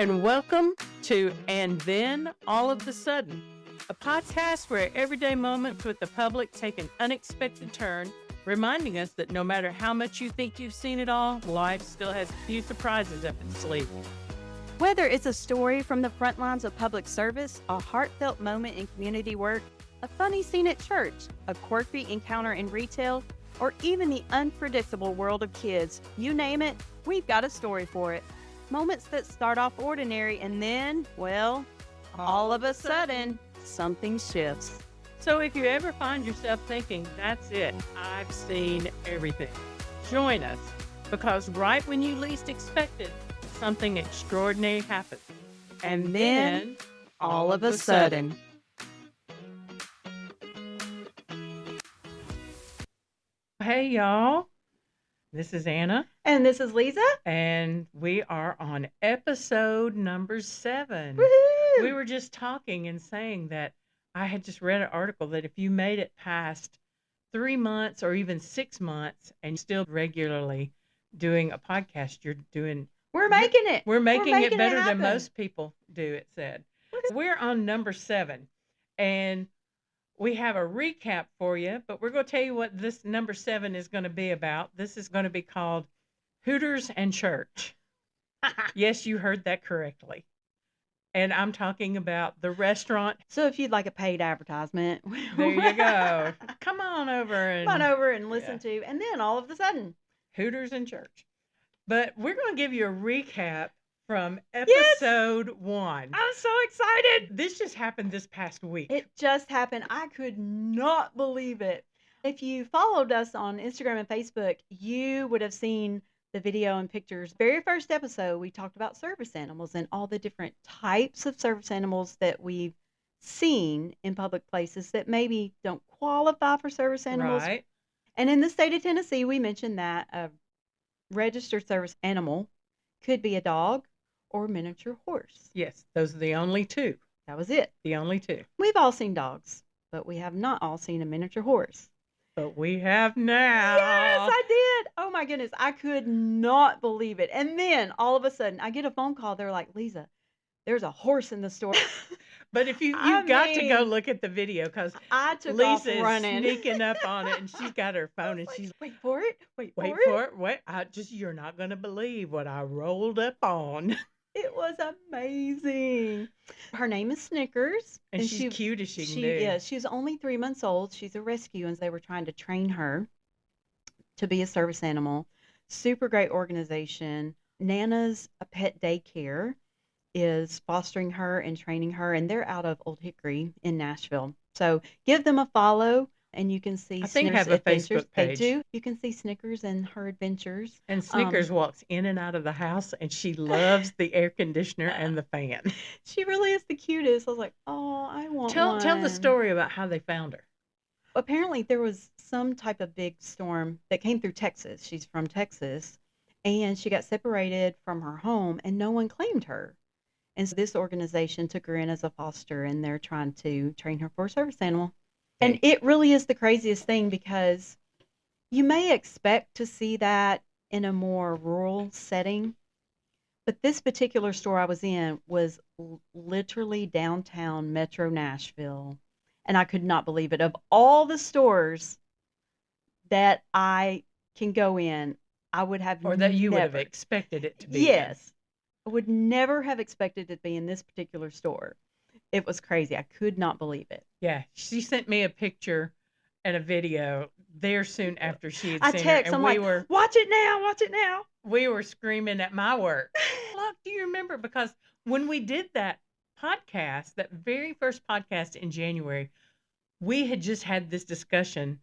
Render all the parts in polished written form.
and welcome to And Then All of the Sudden, a podcast where everyday moments with the public take an unexpected turn, reminding us that no matter how much you think you've seen it all, life still has a few surprises up its sleeve. Whether it's a story from the front lines of public service, a heartfelt moment in community work, a funny scene at church, a quirky encounter in retail, or even the unpredictable world of kids, you name it, we've got a story for it. Moments that start off ordinary and then, well, all of a sudden, something shifts. So if you ever find yourself thinking, that's it, I've seen everything, join us, because right when you least expect it, something extraordinary happens. And then, all of a sudden. Hey, y'all. This is Anna. And this is Lisa. And we are on episode number 7. Woohoo! We were just talking and saying that I had just read an article that if you made it past 3 months or even 6 months and still regularly doing a podcast, We're making it. We're making it better than happen. most people do, it said. We're on number 7. And we have a recap for you, but we're going to tell you what this number 7 is going to be about. This is going to be called Hooters and Church. Yes, you heard that correctly. And I'm talking about the restaurant. So if you'd like a paid advertisement, There you go. Come on over and listen to, and then all of a sudden, Hooters and Church. But we're going to give you a recap from episode 1. I'm so excited. This just happened this past week. It just happened. I could not believe it. If you followed us on Instagram and Facebook, you would have seen the video and pictures. Very first episode, we talked about service animals and all the different types of service animals that we've seen in public places that maybe don't qualify for service animals. Right. And in the state of Tennessee, we mentioned that a registered service animal could be a dog or a miniature horse. Yes, those are the only two. That was it. The only two. We've all seen dogs, but we have not all seen a miniature horse. But we have now. Yes, I did. Oh my goodness. I could not believe it. And then all of a sudden I get a phone call. They're like, Lisa, there's a horse in the store. But if you've I got to go mean, look at the video, because I took off Lisa is running. sneaking up on it, and she's got her phone, and she's wait for it. wait for it. Wait, you're not going to believe what I rolled up on. It was amazing. Her name is Snickers. And she's cute as she can be. Is. She's only 3 months old. She's a rescue, and they were trying to train her to be a service animal. Super great organization. Nana's a pet daycare is fostering her and training her, and they're out of Old Hickory in Nashville. So give them a follow, and you can see I think Snickers' have a adventures. Facebook page. They do. You can see Snickers and her adventures. And Snickers walks in and out of the house, and she loves the air conditioner and the fan. She really is the cutest. I was like, oh, I want Tell the one. story about how they found her. Apparently, there was some type of big storm that came through Texas. She's from Texas, and she got separated from her home, and no one claimed her. And so this organization took her in as a foster, and they're trying to train her for a service animal. And it really is the craziest thing, because you may expect to see that in a more rural setting, but this particular store I was in was literally downtown Metro Nashville, and I could not believe it. Of all the stores that I can go in, I would have Or that you would never have expected it to be. Yes. I would never have expected it to be in this particular store. It was crazy. I could not believe it. Yeah, she sent me a picture and a video there soon after she had I seen text, her. And I'm like, watch it now, watch it now. We were screaming at my work. Look, do you remember? Because when we did that podcast, that very first podcast in January, we had just had this discussion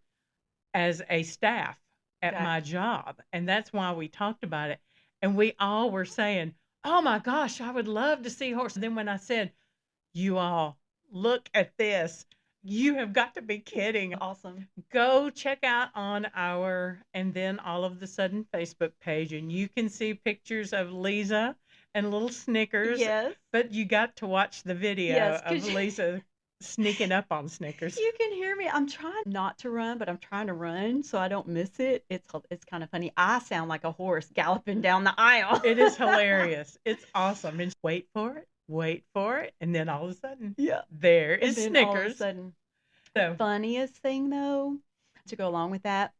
as a staff at my job. And that's why we talked about it. And we all were saying, oh my gosh, I would love to see horse. And then when I said, you all, look at this. You have got to be kidding. Awesome. Go check out on our And Then All of the Sudden Facebook page, and you can see pictures of Lisa and little Snickers. Yes. But you got to watch the video of you- Lisa sneaking up on Snickers. You can hear me. I'm trying not to run, but I'm trying to run so I don't miss it. It's kind of funny. I sound like a horse galloping down the aisle. It is hilarious. It's awesome. And wait for it, and then all of a sudden, Yeah. there And is then Snickers. all of a sudden, So the funniest thing though, to go along with that.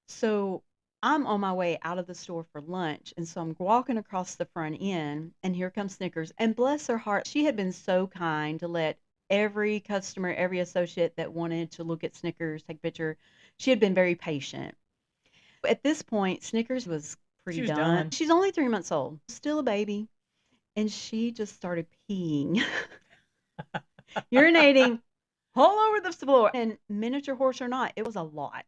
So I'm on my way out of the store for lunch, and so I'm walking across the front end, and here comes Snickers. And bless her heart, she had been so kind to let every customer, every associate that wanted to look at Snickers, take a picture. She had been very patient. At this point, Snickers was pretty She was done. done. She's only 3 months old, still a baby, and she just started peeing, urinating all over the floor. And miniature horse or not, it was a lot.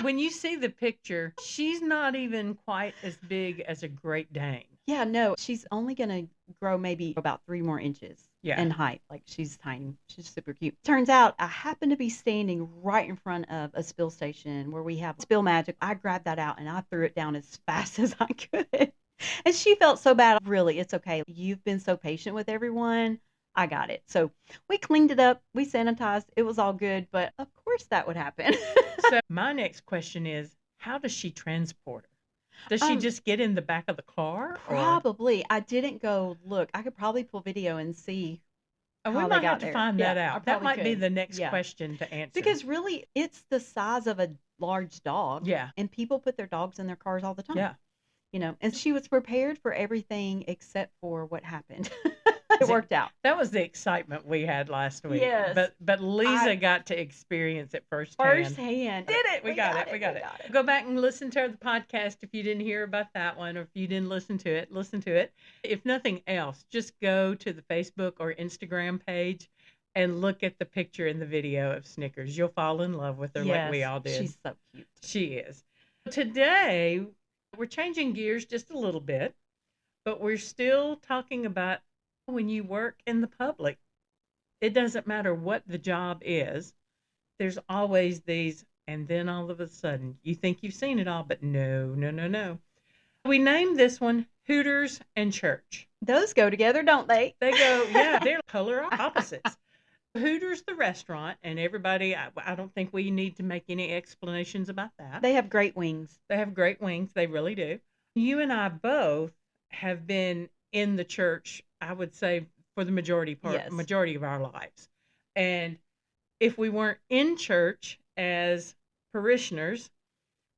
when you see the picture, she's not even quite as big as a Great Dane. Yeah, no, she's only going to grow maybe about 3 more inches Yeah. in height. Like, she's tiny. She's super cute. Turns out I happened to be standing right in front of a spill station where we have Spill Magic. I grabbed that out and I threw it down as fast as I could. And she felt so bad. Really, it's okay. You've been so patient with everyone. I got it. So we cleaned it up. We sanitized. It was all good. But of course that would happen. So my next question is, how does she transport her? Does she just get in the back of the car? Probably. I didn't go look. I could probably pull video and see We how they might got have to there. find Yeah, that I out. That probably might be could. the next Yeah. question to answer. Because really, it's the size of a large dog. Yeah. And people put their dogs in their cars all the time. Yeah. You know, and she was prepared for everything except for what happened. It worked out. That was the excitement we had last week. Yes. But Lisa got to experience it firsthand. Firsthand. Did it. We got it. We got it. Go back and listen to the podcast if you didn't hear about that one, or if you didn't listen to it, listen to it. If nothing else, just go to the Facebook or Instagram page and look at the picture in the video of Snickers. You'll fall in love with her like we all did. She's so cute. She is. Today, we're changing gears just a little bit, but we're still talking about when you work in the public. It doesn't matter what the job is. There's always these, and then all of a sudden, you think you've seen it all, but no. We named this one Hooters and Church. Those go together, don't they? They go, yeah, they're polar opposites. Hooters, the restaurant, and everybody, I don't think we need to make any explanations about that. They have great wings. They have great wings. They really do. You and I both have been in the church, I would say, for the majority of our lives. And if we weren't in church as parishioners,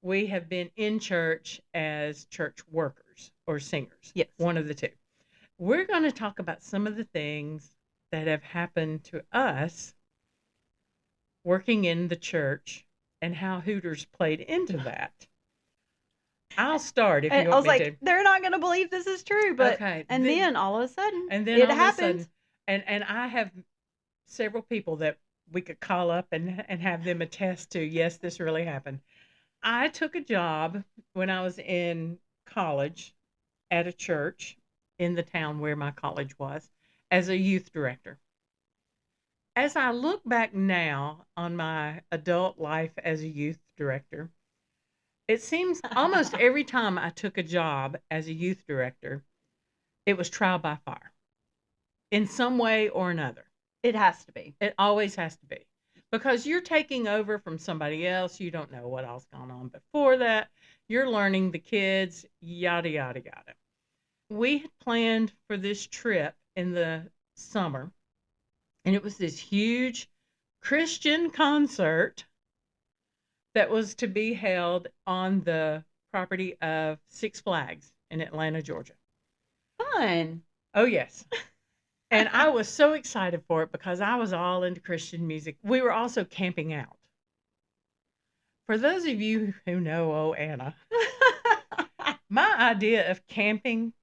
we have been in church as church workers or singers. Yes. One of the two. We're going to talk about some of the things that have happened to us working in the church and how Hooters played into that. I'll start if you want me to. I was like, they're not going to believe this is true, but okay. And then all of a sudden, it happens. And I have several people that we could call up and have them attest to, yes, this really happened. I took a job when I was in college at a church in the town where my college was as a youth director. As I look back now on my adult life as a youth director, it seems almost every time I took a job as a youth director, it was trial by fire in some way or another. It has to be. It always has to be. Because you're taking over from somebody else. You don't know what else gone on before that. You're learning the kids, yada, yada, yada. We had planned for this trip in the summer, and it was this huge Christian concert that was to be held on the property of Six Flags in Atlanta, Georgia. Fun. Oh, yes. And I was so excited for it because I was all into Christian music. We were also camping out. For those of you who know Anna, my idea of camping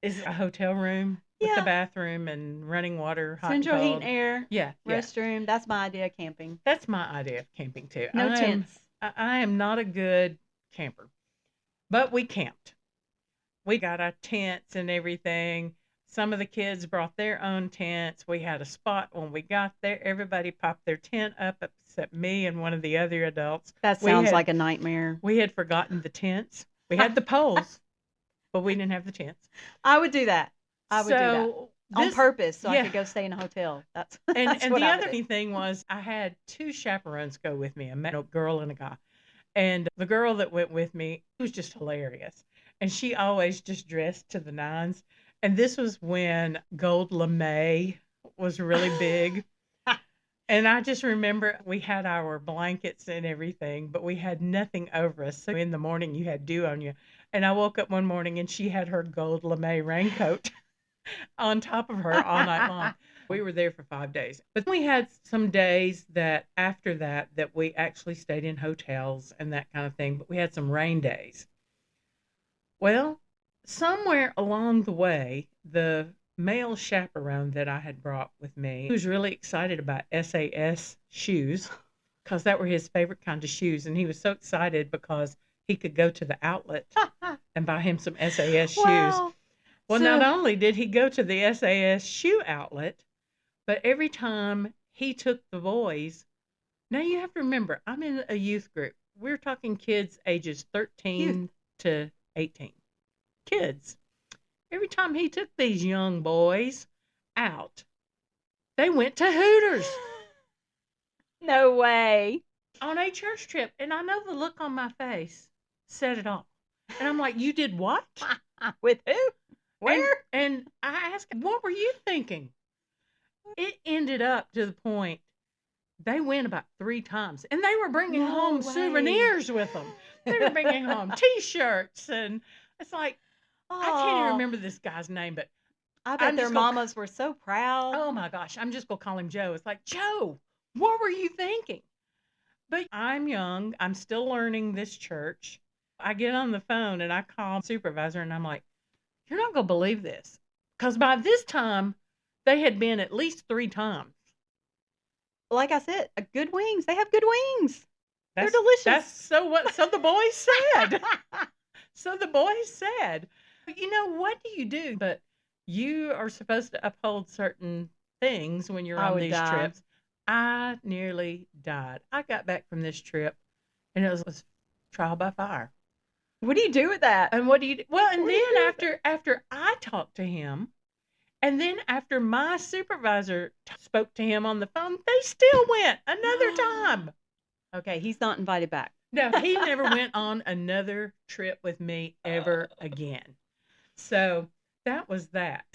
is a hotel room with the bathroom and running water, hot Central and heat cold. and air. Yeah. Restroom. That's my idea of camping. That's my idea of camping too. No tents. I am not a good camper, but we camped. We got our tents and everything. Some of the kids brought their own tents. We had a spot when we got there. Everybody popped their tent up except me and one of the other adults. That sounds like a nightmare. We had forgotten the tents. We had the poles, but we didn't have the tents. I would do that. I would do that. On This, purpose, so I yeah. could go stay in a hotel. That's And that's and what the I would other do. thing was I had two chaperones go with me, a girl and a guy. And the girl that went with me was just hilarious. And she always just dressed to the nines. And this was when gold lame was really big. And I just remember we had our blankets and everything, but we had nothing over us. So in the morning, you had dew on you. And I woke up one morning and she had her gold lame raincoat on top of her all night long. We were there for 5 days. But we had some days that after that we actually stayed in hotels and that kind of thing. But we had some rain days. Well, somewhere along the way, the male chaperone that I had brought with me, he was really excited about SAS shoes because that were his favorite kind of shoes. And he was so excited because he could go to the outlet and buy him some SAS shoes. Wow. Well, So not only did he go to the SAS shoe outlet, but every time he took the boys, now you have to remember, I'm in a youth group. We're talking kids ages 13 youth. to 18. Kids. Every time he took these young boys out, they went to Hooters No way. on a church trip. And I know the look on my face said it all. And I'm like, you did what? With who? Where? And I asked, what were you thinking? It ended up to the point they went about 3 times, and they were bringing No home way. souvenirs with them. They were bringing home T-shirts, and it's like, I can't even Oh, remember this guy's name, but I bet I'm their just gonna, mamas were so proud. oh my gosh, I'm just going to call him Joe. It's like, Joe, what were you thinking? But I'm young. I'm still learning this church. I get on the phone, and I call supervisor, and I'm like, you're not going to believe this. Because by this time, they had been at least 3 times. Like I said, good wings. They have good wings. They're That's delicious. so the boys said. So the boys said, you know, what do you do? But you are supposed to uphold certain things when you're I on would these die. trips. I nearly died. I got back from this trip and it was trial by fire. What do you do with that? And what do you do? Well, and What do you then do with after I talked to him, and then after my supervisor spoke to him on the phone, they still went another time. Okay, he's not invited back. No, he never went on another trip with me ever again. So that was that.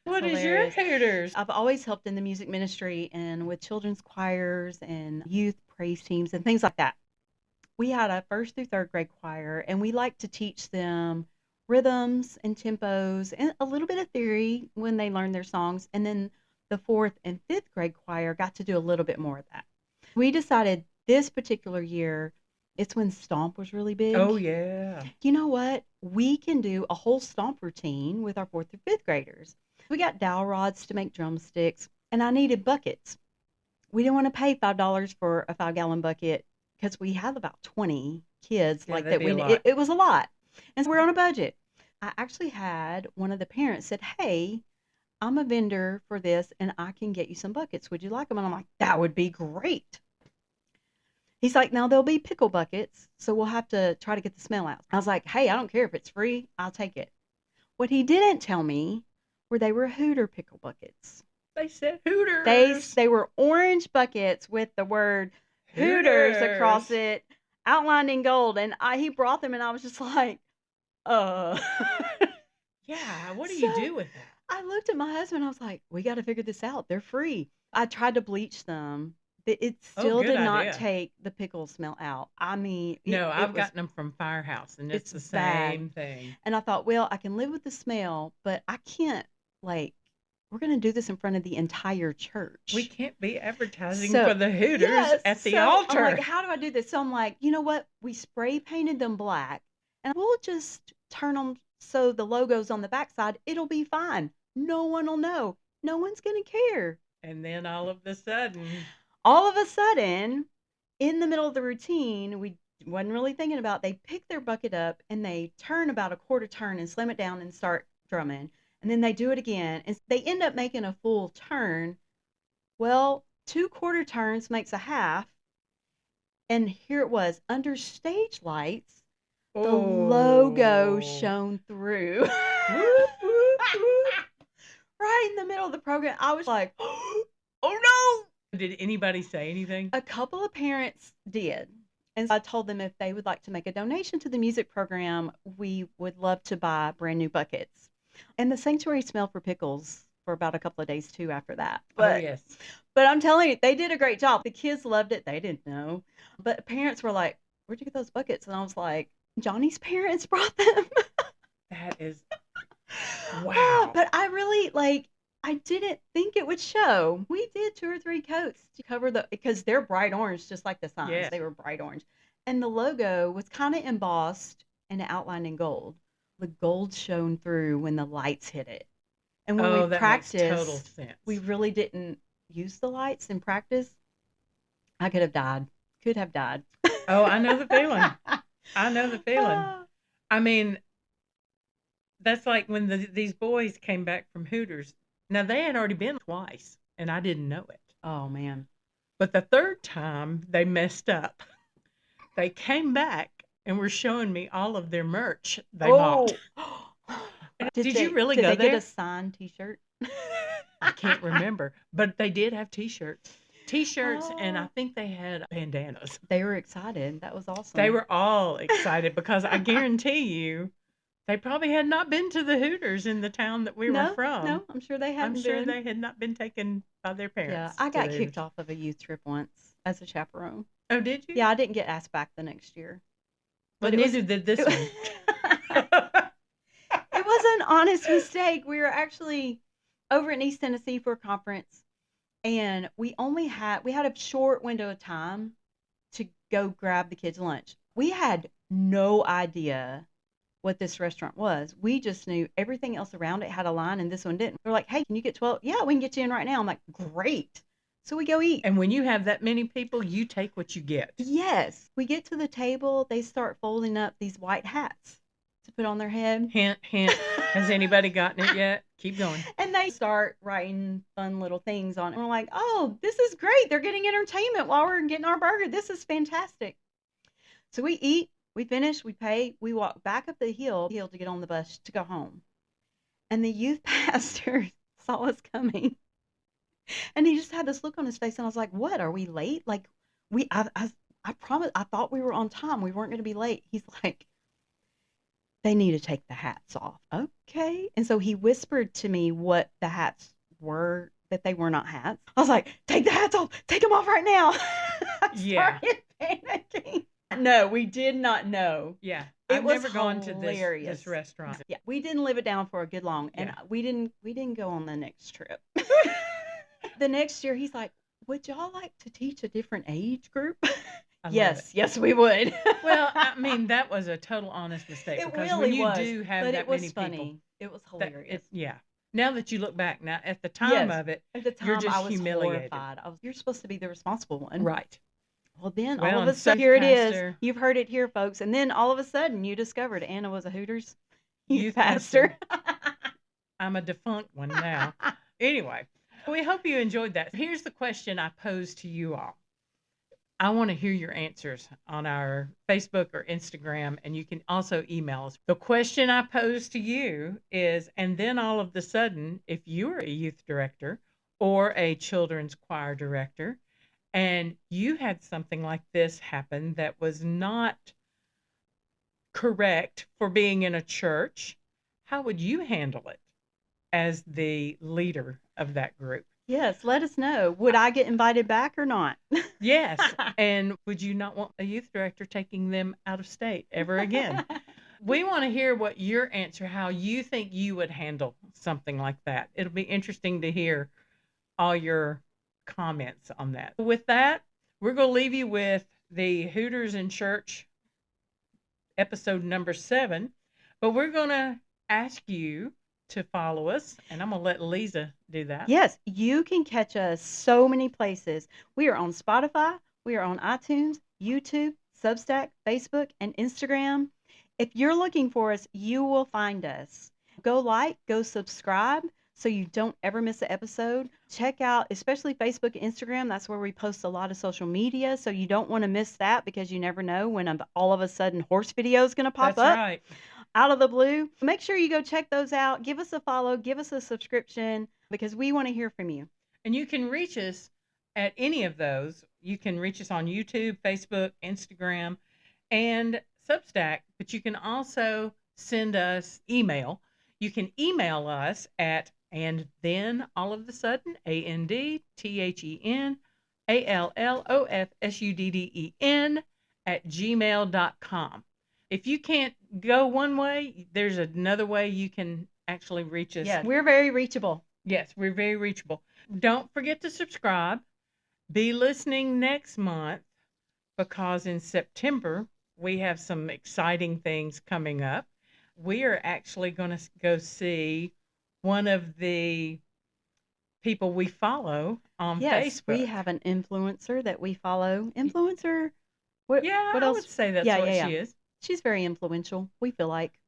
What is your Hilarious. Hooters? I've always helped in the music ministry and with children's choirs and youth praise teams and things like that. We had a 1st through 3rd grade choir, and we like to teach them rhythms and tempos and a little bit of theory when they learn their songs. And then the 4th and 5th grade choir got to do a little bit more of that. We decided this particular year, it's when Stomp was really big. Oh, yeah. You know what? We can do a whole Stomp routine with our 4th through 5th graders. We got dowel rods to make drumsticks, and I needed buckets. We didn't want to pay $5 for a 5-gallon bucket because we had about 20 kids Yeah, like that'd that. be a lot. It was a lot. And so we're on a budget. I actually had one of the parents said, hey, I'm a vendor for this, and I can get you some buckets. Would you like them? And I'm like, that would be great. He's like, now there'll be pickle buckets, so we'll have to try to get the smell out. I was like, hey, I don't care if it's free. I'll take it. What he didn't tell me were they were Hooter pickle buckets. They said Hooters. They were orange buckets with the word Hooters across it, outlined in gold. And he brought them, and I was just like, Yeah, what do you So- do with that? I looked at my husband. I was like, we got to figure this out. They're free. I tried to bleach them. It still good did not idea. take the pickle smell out. I mean, No, it I've was, gotten them from Firehouse, and it's the it's bad. same thing. And I thought, well, I can live with the smell, but I can't, we're going to do this in front of the entire church. We can't be advertising So- for the Hooters Yes, at the so altar. I'm like, how do I do this? So I'm like, you know what? We spray painted them black, and we'll just turn them so the logo's on the backside. It'll be fine. No one will know. No one's going to care. And then all of a sudden, All of a sudden, in the middle of the routine, we wasn't really thinking about, they pick their bucket up and they turn about a quarter turn and slam it down and start drumming. And then they do it again, and they end up making a full turn. Well, 2 quarter turns makes a half. And here it was, under stage lights, the logo shone through. Whoop, whoop, whoop. Right. right in the middle of the program. I was like, oh no. Did anybody say anything? A couple of parents did. And so I told them if they would like to make a donation to the music program, we would love to buy brand new buckets. And the sanctuary smelled for pickles for about a couple of days too after that. Oh, yes. But I'm telling you, they did a great job. The kids loved it. They didn't know. But parents were like, where'd you get those buckets? And I was like, Johnny's parents brought them. That is, wow. But I really, I didn't think it would show. We did 2 or 3 coats to cover because they're bright orange, just like the signs. Yes. They were bright orange. And the logo was kind of embossed and outlined in gold. The gold shone through when the lights hit it. And when we that practiced, makes total sense. we really didn't use the lights in practice. I could have died. Oh, I know the feeling. I know the feeling. I mean, that's like when these boys came back from Hooters. Now, they had already been twice, and I didn't know it. Oh, man. But the third time, they messed up. They came back and were showing me all of their merch they bought. Did you really go there? Did they get a signed T-shirt? I can't remember, but they did have T-shirts. And I think they had bandanas. They were excited. That was awesome. They were all excited because I guarantee you, they probably had not been to the Hooters in the town that we were from. No, I'm sure they hadn't I'm sure they had not been taken by their parents. Yeah, I got kicked off of a youth trip once as a chaperone. Oh, did you? Yeah, I didn't get asked back the next year. But neither did this one. It was an honest mistake. We were actually over in East Tennessee for a conference, and we had a short window of time to go grab the kids' lunch. We had no idea what this restaurant was. We just knew everything else around it had a line and this one didn't. We're like, hey, can you get 12? Yeah, we can get you in right now. I'm like, great. So we go eat. And when you have that many people, you take what you get. Yes. We get to the table. They start folding up these white hats to put on their head. Hint, hint. Has anybody gotten it yet? Keep going. And they start writing fun little things on it. We're like, oh, this is great. They're getting entertainment while we're getting our burger. This is fantastic. So we eat. We finish, we pay, we walk back up the hill to get on the bus to go home. And the youth pastor saw us coming. And he just had this look on his face. And I was like, what, are we late? Like, I promise, I thought we were on time. We weren't going to be late. He's like, they need to take the hats off. Okay. And so he whispered to me what the hats were, that they were not hats. I was like, take the hats off. Take them off right now. I started panicking. No, we did not know. Yeah. I've never gone to this restaurant. Yeah. We didn't live it down for a good long. And we didn't go on the next trip. The next year he's like, would y'all like to teach a different age group? Yes, we would. Well, I mean, that was a total honest mistake. It because really when you was, do have but that it was many funny. people. It was hilarious. Now that you look back, now at the time of it, at the time, you're just I was humiliated. horrified. You're supposed to be the responsible one. Right. Well, then all of a sudden, here it is. You've heard it here, folks. And then all of a sudden, you discovered Anna was a Hooters youth pastor. I'm a defunct one now. Anyway, we hope you enjoyed that. Here's the question I posed to you all. I want to hear your answers on our Facebook or Instagram, and you can also email us. The question I posed to you is, and then all of a sudden, if you were a youth director or a children's choir director, and you had something like this happen that was not correct for being in a church, how would you handle it as the leader of that group? Yes, let us know. Would I get invited back or not? Yes. And would you not want a youth director taking them out of state ever again? We want to hear what your answer, how you think you would handle something like that. It'll be interesting to hear all your comments on that. With that, we're going to leave you with the Hooters and Church episode number 7, but we're going to ask you to follow us, and I'm going to let Lisa do that. Yes, you can catch us so many places. We are on Spotify, we are on iTunes, YouTube, Substack, Facebook, and Instagram. If you're looking for us, you will find us. Go like, go subscribe, so you don't ever miss an episode. Check out, especially Facebook and Instagram. That's where we post a lot of social media, so you don't want to miss that, because you never know when all of a sudden horse video is going to pop up. That's right. Out of the blue. Make sure you go check those out. Give us a follow. Give us a subscription. because we want to hear from you. And you can reach us at any of those. You can reach us on YouTube, Facebook, Instagram, and Substack, but you can also send us email. You can email us at and then all of the sudden, ANDTHENALLOFSUDDEN at gmail.com. If you can't go one way, there's another way you can actually reach us. Yes, we're very reachable. Yes, we're very reachable. Don't forget to subscribe. Be listening next month because in September, we have some exciting things coming up. We are actually going to go see one of the people we follow on Yes, Facebook. we have an influencer that we follow. Influencer? What else? I would say that's what she is. She's very influential, we feel like.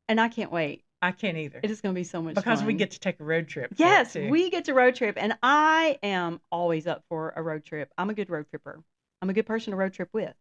And I can't wait. I can't either. It is going to be so much because fun. we get to take a road trip. Yes, we get to road trip. And I am always up for a road trip. I'm a good road tripper. I'm a good person to road trip with.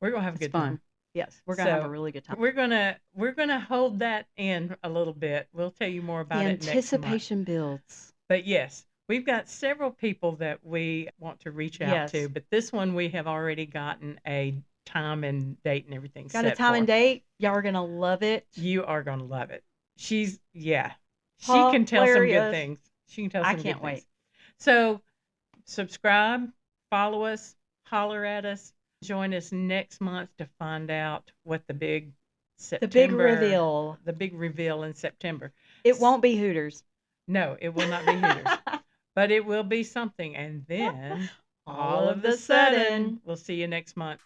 We're going to have a good time. Yes, we're going to have a really good time. We're gonna hold that in a little bit. We'll tell you more about it next month. Anticipation builds. But yes, we've got several people that we want to reach out to. But this one we have already gotten a time and date and everything set Got a time and date. Y'all are going to love it. You are going to love it. She can tell some good things. She can tell some good things. I can't wait. So subscribe, follow us, holler at us. Join us next month to find out what the big reveal in September. It won't be Hooters. No, it will not be Hooters. But it will be something. And then all of a sudden, we'll see you next month.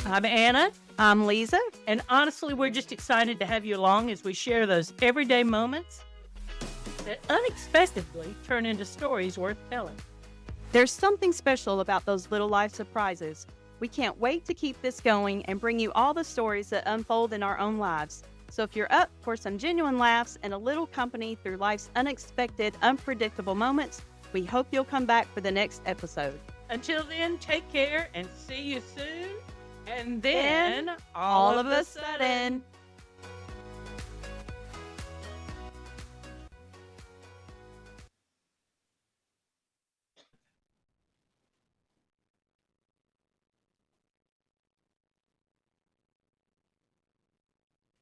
I'm Anna. I'm Lisa. And honestly, we're just excited to have you along as we share those everyday moments that unexpectedly turn into stories worth telling. There's something special about those little life surprises. We can't wait to keep this going and bring you all the stories that unfold in our own lives. So if you're up for some genuine laughs and a little company through life's unexpected, unpredictable moments, we hope you'll come back for the next episode. Until then, take care and see you soon. And then, all of a sudden,